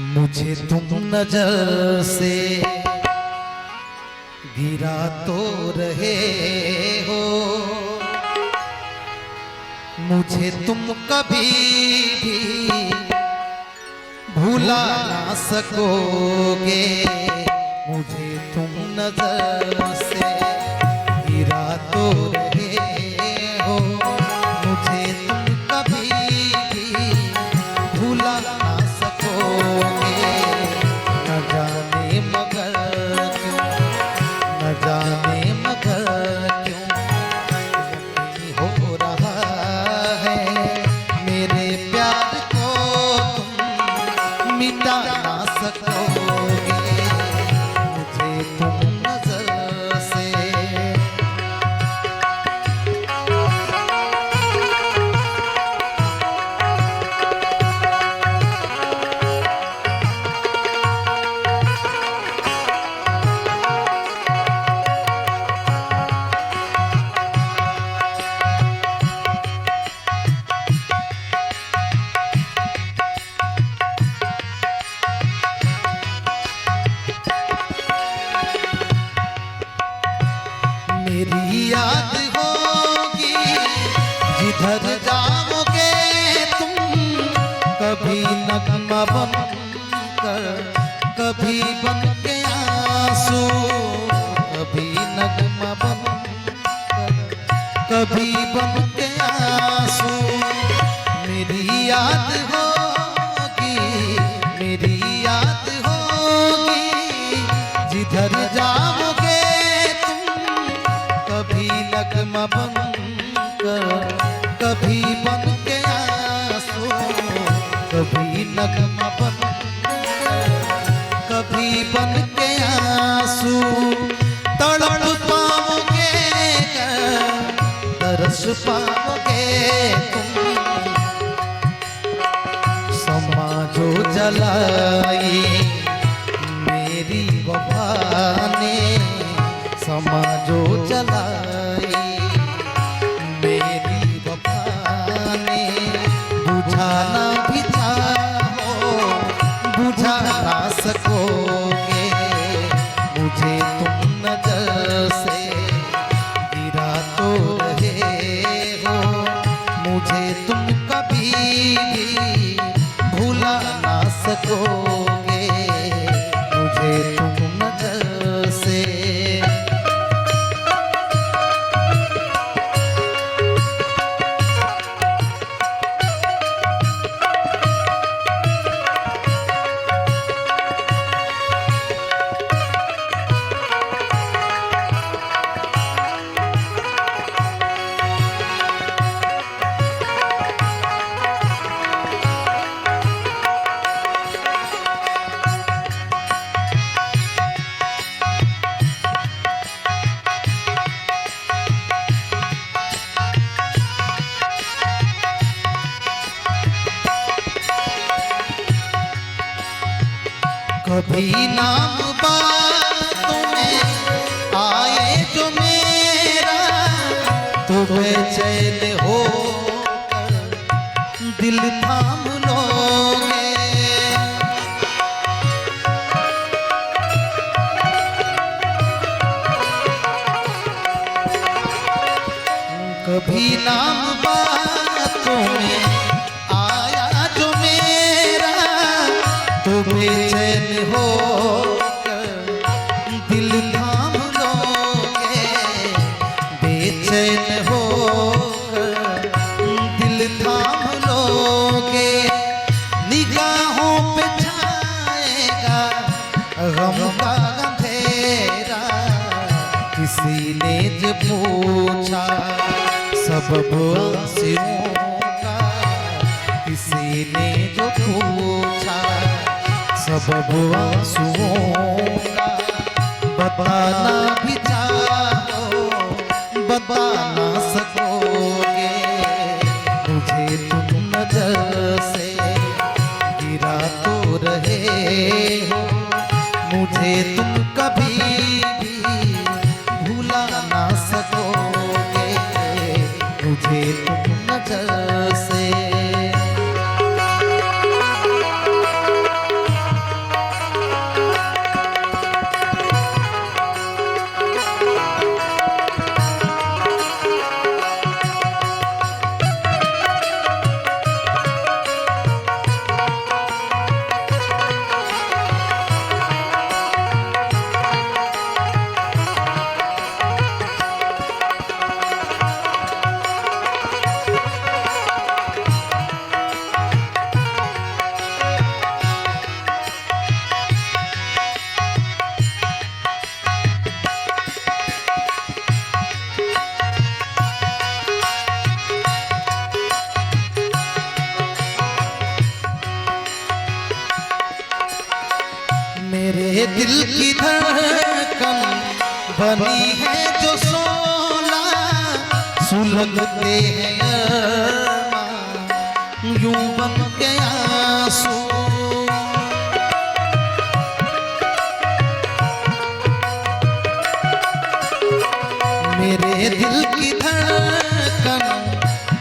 मुझे तुम नजर से गिरा तो रहे हो, मुझे तुम कभी भी भूला ना सकोगे। मुझे तुम नजर से गिरा तो रहे हो, मुझे तुम कभी भी भूला ना सकोगे। न जाने मगर क्यों, न जाने मगर क्यों यकीन हो रहा है मेरे प्यार को तुम मिटा ना सकोगे। मुझे तुम नजर से मेरी याद होगी जिधर जाओगे तुम। कभी नगमा बन कर, कभी बन के आंसू, कभी नगमा बन कर, कभी बन के आंसू। मेरी याद होगी, मेरी याद होगी जिधर जाओगे कभी नगमा बन कर, कभी बन के आंसू, कभी नगमा बन कर, कभी बन के आंसू। तड़प पाओगे, तरस पाओगे तुम। समा जो जलाई मेरी वफा ने, समा जो जलाई मेरी वफा ने। बुझाना भी चाहो बुझा ना सकोगे। मुझे तुम नजर से गिरा तो रहे हो, मुझे तुम कभी भी भूला ना सकोगे। मुझे तुम नजर से कभी नाम बातों में आए जो मेरा, तो बेचैन हो दिल थाम लोगे। कभी नाम बातों में आया जो मेरा, तो बेचैन हो दिल थाम लोगे। बेचैन हो दिल थाम लोगे। निगाहों पे छाएगा गम का अंधेरा। किसी ने जो पूछा सबब आंसुओं का, किसी ने जो पूछा सबब आंसुओं का। बताना भी चाहो बता ना सकोगे। मुझे तुम नजर से गिरा तो रहे हो, मुझे तुम कभी भी भूला ना सकोगे। मुझे तुम नजर से मेरे दिल की धड़कन बनी है जो सोना, सुलगते हैं अरमान यूं बन के आंसू। मेरे दिल की धड़कन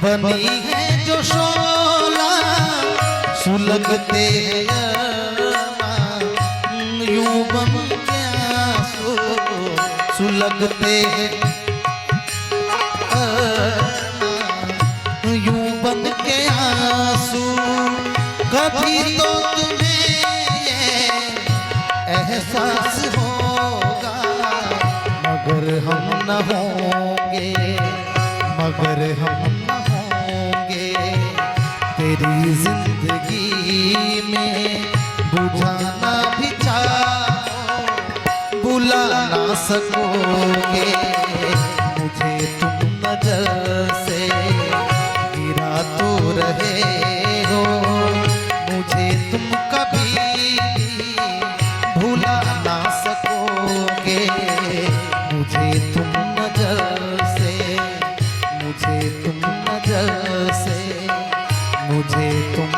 बनी है जो शोला, सुलगते हैं अरमान यूं बन के आंसू, सुलगते हैं अरमान यूं बन के आंसू। कभी तो तुम्हें ये एहसास होगा, मगर हम न होंगे, मगर हम न होंगे तेरी जिंदगी में। बुझाना भी चाहो बुला ना सकोगे मुझे तुम नजर से, गिरा तो रहे हो मुझे तुम कभी भुला ना सकोगे। मुझे तुम नजर से, मुझे तुम नजर से, मुझे तुम